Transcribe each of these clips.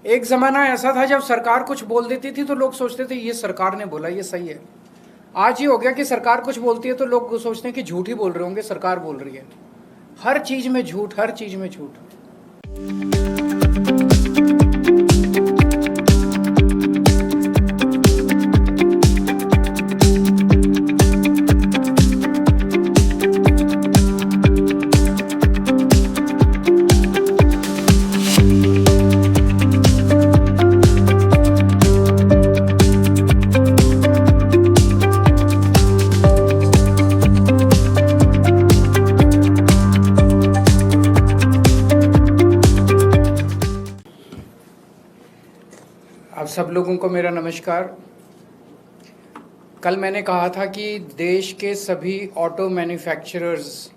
एक ज़माना ऐसा था जब सरकार कुछ बोल देती थी तो लोग सोचते थे ये सरकार ने बोला, ये सही है। आज ये हो गया कि सरकार कुछ बोलती है तो लोग सोचते हैं कि झूठ ही बोल रहे होंगे, सरकार बोल रही है। हर चीज़ में झूठ, हर चीज़ में झूठ। आप सब लोगों को मेरा नमस्कार। कल मैंने कहा था कि देश के सभी ऑटो मैन्युफैक्चरर्स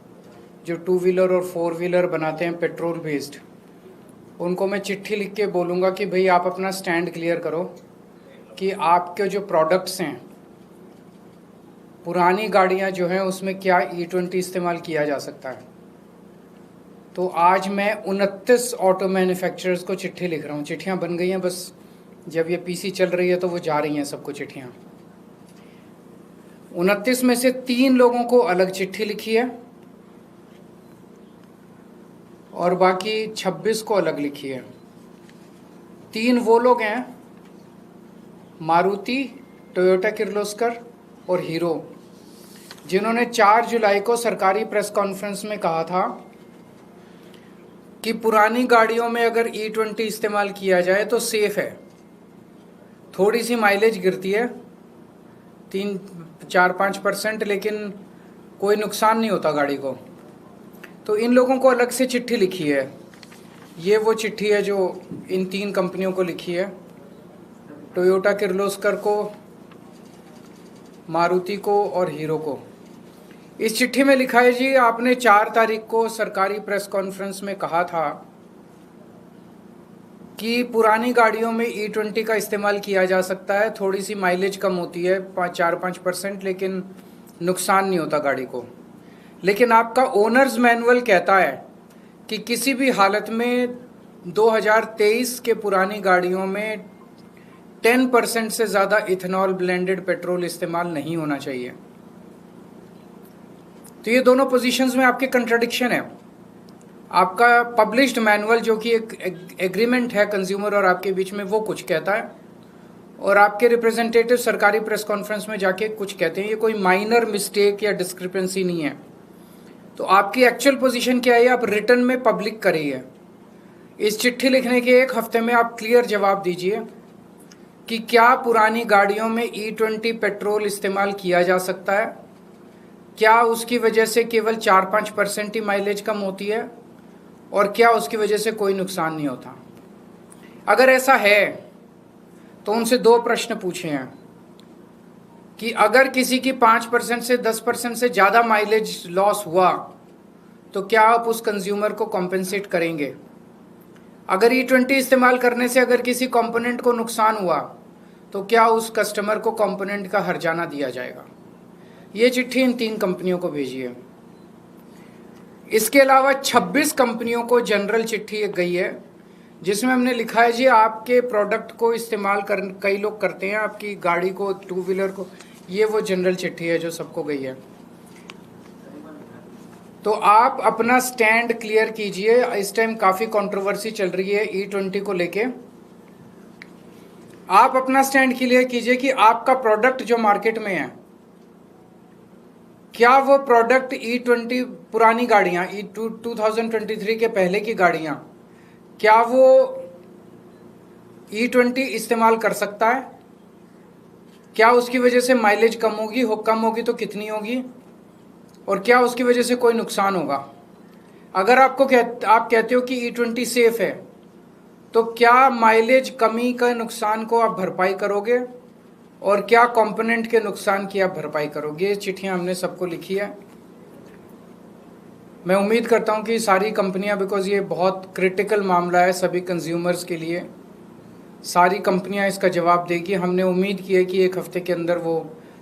जो टू व्हीलर और फोर व्हीलर बनाते हैं पेट्रोल बेस्ड, उनको मैं चिट्ठी लिख के बोलूँगा कि भाई आप अपना स्टैंड क्लियर करो कि आपके जो प्रोडक्ट्स हैं, पुरानी गाड़ियाँ जो हैं उसमें क्या E20 इस्तेमाल किया जा सकता है। तो आज मैं 29 ऑटो मैन्युफैक्चरर्स को चिट्ठी लिख रहा हूँ। चिट्ठियाँ बन गई हैं, बस जब ये पीसी चल रही है तो वो जा रही हैं सबको चिट्ठियाँ। 29 में से 3 लोगों को अलग चिट्ठी लिखी है और बाकी 26 को अलग लिखी है। 3 वो लोग हैं, मारुति, टोयोटा किर्लोस्कर और हीरो, जिन्होंने 4 जुलाई को सरकारी प्रेस कॉन्फ्रेंस में कहा था कि पुरानी गाड़ियों में अगर E20 इस्तेमाल किया जाए तो सेफ है। थोड़ी सी माइलेज गिरती है 3-4-5%, लेकिन कोई नुकसान नहीं होता गाड़ी को। तो इन लोगों को अलग से चिट्ठी लिखी है। ये वो चिट्ठी है जो इन 3 कंपनियों को लिखी है, टोयोटा किर्लोस्कर को, मारुति को और हीरो को। इस चिट्ठी में लिखा है, जी आपने 4 तारीख को सरकारी प्रेस कॉन्फ्रेंस में कहा था कि पुरानी गाड़ियों में E20 का इस्तेमाल किया जा सकता है। थोड़ी सी माइलेज कम होती है 4-5%, लेकिन नुकसान नहीं होता गाड़ी को। लेकिन आपका ओनर्स मैनुअल कहता है कि किसी भी हालत में 2023 के पुरानी गाड़ियों में 10% से ज़्यादा इथेनॉल ब्लेंडेड पेट्रोल इस्तेमाल नहीं होना चाहिए। तो ये दोनों पोजीशंस में आपके कंट्राडिक्शन है। आपका पब्लिश्ड मैनुअल जो कि एक एग्रीमेंट है कंज्यूमर और आपके बीच में, वो कुछ कहता है और आपके रिप्रेजेंटेटिव सरकारी प्रेस कॉन्फ्रेंस में जाके कुछ कहते हैं। ये कोई माइनर मिस्टेक या डिस्क्रिपेंसी नहीं है। तो आपकी एक्चुअल पोजीशन क्या है, आप रिटर्न में पब्लिक करिए। इस चिट्ठी लिखने के 1 हफ्ते में आप क्लियर जवाब दीजिए कि क्या पुरानी गाड़ियों में E20 पेट्रोल इस्तेमाल किया जा सकता है, क्या उसकी वजह से केवल 4-5% ही माइलेज कम होती है और क्या उसकी वजह से कोई नुकसान नहीं होता। अगर ऐसा है तो उनसे 2 प्रश्न पूछे हैं कि अगर किसी की 5% से 10% से ज़्यादा माइलेज लॉस हुआ तो क्या आप उस कंज्यूमर को कॉम्पेंसेट करेंगे। अगर E20 इस्तेमाल करने से अगर किसी कंपोनेंट को नुकसान हुआ तो क्या उस कस्टमर को कंपोनेंट का हर्जाना दिया जाएगा। ये चिट्ठी इन 3 कंपनियों को भेजी है। इसके अलावा 26 कंपनियों को जनरल चिट्ठी गई है जिसमें हमने लिखा है, जी आपके प्रोडक्ट को इस्तेमाल कई लोग करते हैं, आपकी गाड़ी को, टू व्हीलर को। ये वो जनरल चिट्ठी है जो सबको गई है। तो आप अपना स्टैंड क्लियर कीजिए। इस टाइम काफ़ी कंट्रोवर्सी चल रही है E20 को लेके। आप अपना स्टैंड क्लियर कीजिए कि आपका प्रोडक्ट जो मार्केट में है, क्या वो प्रोडक्ट E20 पुरानी गाड़ियाँ 2023 के पहले की गाड़ियाँ, क्या वो E20 इस्तेमाल कर सकता है, क्या उसकी वजह से माइलेज कम होगी, कम होगी तो कितनी होगी, और क्या उसकी वजह से कोई नुकसान होगा। अगर आप कहते हो कि E20 सेफ है तो क्या माइलेज कमी का नुकसान को आप भरपाई करोगे और क्या कंपोनेंट के नुकसान की आप भरपाई करोगे। ये चिट्ठियाँ हमने सबको लिखी है। मैं उम्मीद करता हूँ कि सारी कंपनियाँ, बिकॉज़ ये बहुत क्रिटिकल मामला है सभी कंज्यूमर्स के लिए, सारी कंपनियाँ इसका जवाब देगी। हमने उम्मीद की है कि 1 हफ्ते के अंदर वो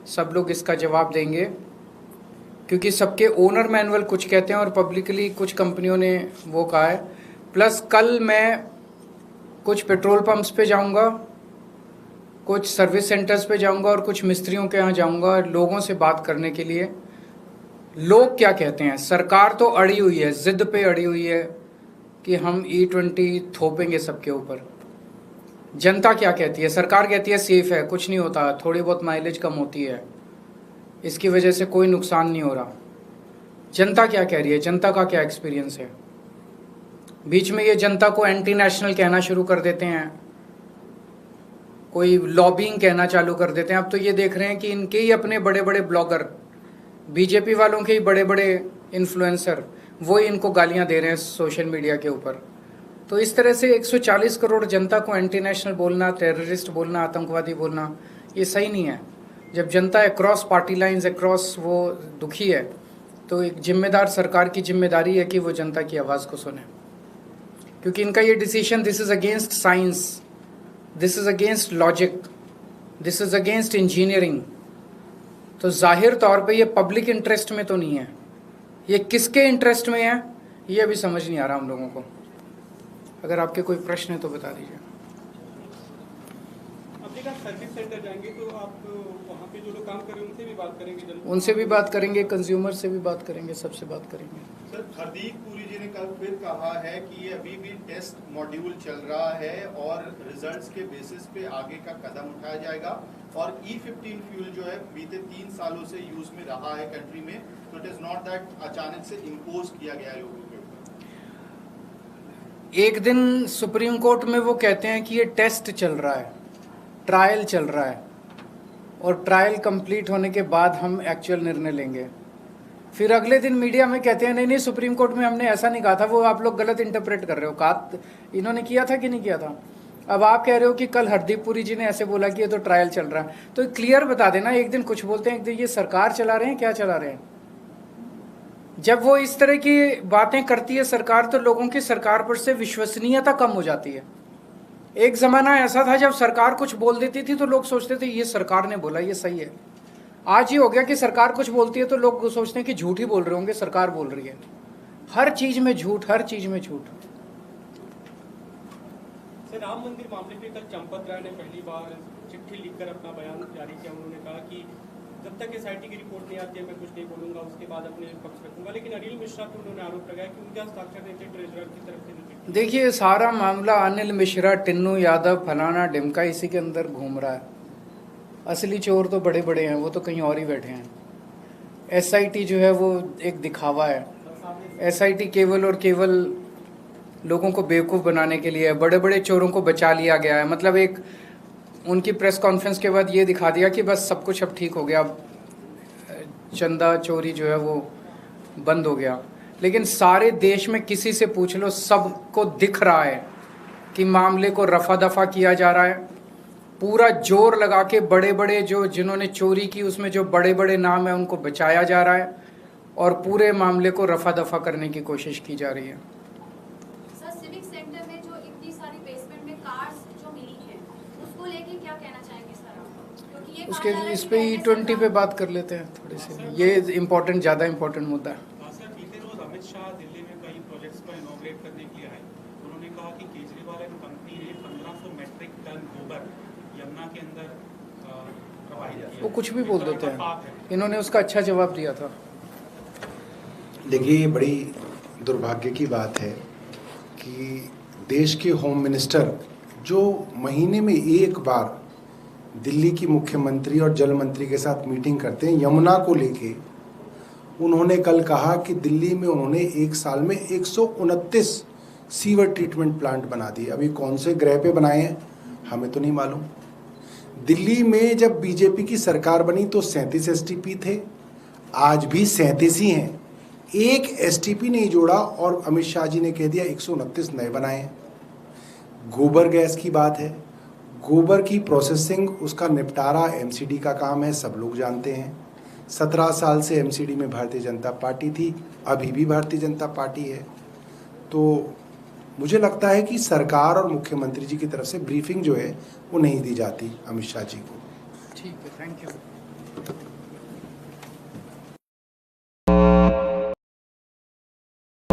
सब लोग इसका जवाब देंगे, क्योंकि सबके ओनर मैनुअल कुछ कहते हैं और पब्लिकली कुछ कंपनियों ने वो कहा है। प्लस कल मैं कुछ पेट्रोल पंप्स पे जाऊंगा, कुछ सर्विस सेंटर्स पे जाऊंगा और कुछ मिस्त्रियों के यहाँ जाऊंगा लोगों से बात करने के लिए। लोग क्या कहते हैं? सरकार तो अड़ी हुई है, जिद पे अड़ी हुई है कि हम E20 थोपेंगे सबके ऊपर। जनता क्या कहती है? सरकार कहती है सेफ है, कुछ नहीं होता, थोड़ी बहुत माइलेज कम होती है, इसकी वजह से कोई नुकसान नहीं हो रहा। जनता क्या कह रही है? जनता का क्या एक्सपीरियंस है? बीच में ये जनता को एंटी नेशनल कहना शुरू कर देते हैं, कोई लॉबिंग कहना चालू कर देते हैं। अब तो ये देख रहे हैं कि इनके ही अपने बड़े बड़े ब्लॉगर, बीजेपी वालों के ही बड़े बड़े इन्फ्लुएंसर, वो ही इनको गालियां दे रहे हैं सोशल मीडिया के ऊपर। तो इस तरह से 140 करोड़ जनता को एंटी नेशनल बोलना, टेररिस्ट बोलना, आतंकवादी बोलना, ये सही नहीं है। जब जनता अक्रॉस पार्टी लाइंस, अक्रॉस वो दुखी है, तो एक जिम्मेदार सरकार की जिम्मेदारी है कि वो जनता की आवाज़ को सुने, क्योंकि इनका ये decision, this is against science, this is against logic, this is against engineering. तो जाहिर तौर पे ये पब्लिक इंटरेस्ट में तो नहीं है, ये किसके इंटरेस्ट में है ये अभी समझ नहीं आ रहा हम लोगों को। अगर आपके कोई प्रश्न है तो बता दीजिए। सर्विस सेंटर जाएंगे तो आप वहाँ पे जो लोग काम कर रहे हैं उनसे भी बात करेंगे? उनसे भी बात करेंगे, कंज्यूमर से भी बात करेंगे, सबसे बात करेंगे। सर, हरदीप पुरी जी ने कल फिर कहा है कि ये अभी भी टेस्ट मॉड्यूल चल रहा है और रिजल्ट्स के बेसिस पे आगे का कदम उठाया जाएगा, और E15 फ्यूल जो है बीते 3 सालों से यूज में रहा है कंट्री में, तो इट इज नॉट दैट अचानक से इम्पोज किया गया है लोगों के ऊपर। एक दिन सुप्रीम कोर्ट में वो कहते हैं कि ये टेस्ट चल रहा है, ट्रायल चल रहा है, और ट्रायल कंप्लीट होने के बाद हम एक्चुअल निर्णय लेंगे। फिर अगले दिन मीडिया में कहते हैं नहीं नहीं, सुप्रीम कोर्ट में हमने ऐसा नहीं कहा था, वो आप लोग गलत इंटरप्रेट कर रहे हो। कहा इन्होंने किया था कि नहीं किया था? अब आप कह रहे हो कि कल हरदीप पुरी जी ने ऐसे बोला कि ये तो ट्रायल चल रहा है। तो क्लियर बता देना, एक दिन कुछ बोलते हैं, एक दिन ये सरकार चला रहे हैं, क्या चला रहे हैं? जब वो इस तरह की बातें करती है सरकार, तो लोगों की सरकार पर से विश्वसनीयता कम हो जाती है। एक ज़माना ऐसा था जब सरकार कुछ बोल देती थी तो लोग सोचते थे ये सरकार ने बोला, ये सही है। आज ये हो गया कि सरकार कुछ बोलती है तो लोग सोचते हैं कि झूठ ही बोल रहे होंगे, सरकार बोल रही है। हर चीज़ में झूठ, हर चीज़ में झूठ। सर, राम मंदिर मामले पे कल चंपत राय ने पहली बार चिट्ठी लिखकर अपना बयान जारी किया। उन्होंने कहा कि जब तक SIT की रिपोर्ट नहीं आती है मैं कुछ नहीं बोलूंगा, उसके बाद अपने पक्ष रखूंगा। लेकिन अनिल मिश्रा पर उन्होंने आरोप लगाया कि उनके हस्ताक्षर नीचे ट्रेजरर की तरफ से। देखिए, सारा मामला अनिल मिश्रा, टिन्नू यादव, फलाना ढिमका, इसी के अंदर घूम रहा है। असली चोर तो बड़े बड़े हैं, वो तो कहीं और ही बैठे हैं। SIT जो है वो एक दिखावा है। SIT केवल और केवल लोगों को बेवकूफ़ बनाने के लिए है। बड़े बड़े चोरों को बचा लिया गया है। मतलब एक उनकी प्रेस कॉन्फ्रेंस के बाद ये दिखा दिया कि बस सब कुछ अब ठीक हो गया, चंदा चोरी जो है वो बंद हो गया। लेकिन सारे देश में किसी से पूछ लो, सबको दिख रहा है कि मामले को रफा दफा किया जा रहा है। पूरा जोर लगा के बड़े बड़े जो जिन्होंने चोरी की उसमें जो बड़े बड़े नाम है उनको बचाया जा रहा है, और पूरे मामले को रफा दफा करने की कोशिश की जा रही है। सर, सिविक सेंटर में जो इतनी सारी बेसमेंट में कार्स जो मिली है, उसको लेके क्या कहना चाहेंगे सर आप? क्योंकि ये उसके इस पे E20 पे बात कर लेते हैं थोड़ी सी, ये इम्पोर्टेंट, ज़्यादा इम्पोर्टेंट मुद्दा है। सर, बीते रोज अमित शाह दिल्ली में कई प्रोजेक्ट्स को इनॉग्रेट करने के लिए आए। उन्होंने कहा कि केजरीवाल एंड कंपनी ने 1500 मेट्रिक टन गोबर यमुना के अंदर प्रवाहित किया। वो कुछ भी बोल देते हैं, इन्होंने उसका अच्छा जवाब दिया था। देखिए, ये बड़ी दुर्भाग्य की बात है कि देश के होम मिनिस्टर जो महीने में एक बार दिल्ली की मुख्यमंत्री और जल मंत्री के साथ मीटिंग करते हैं यमुना को लेके, उन्होंने कल कहा कि दिल्ली में उन्होंने एक साल में 129 सीवर ट्रीटमेंट प्लांट बना दिए। अभी कौन से ग्रह पे बनाए हैं हमें तो नहीं मालूम। दिल्ली में जब बीजेपी की सरकार बनी तो 37 STP थे, आज भी 37 ही हैं। एक STP नहीं जोड़ा और अमित शाह जी ने कह दिया 129 नए बनाए हैं। गोबर गैस की बात है, गोबर की प्रोसेसिंग, उसका निपटारा MCD का काम है, सब लोग जानते हैं। 17 साल से MCD में भारतीय जनता पार्टी थी, अभी भी भारतीय जनता पार्टी है। तो मुझे लगता है कि सरकार और मुख्यमंत्री जी की तरफ से ब्रीफिंग जो है वो नहीं दी जाती अमित शाह जी को। ठीक है, थैंक यू।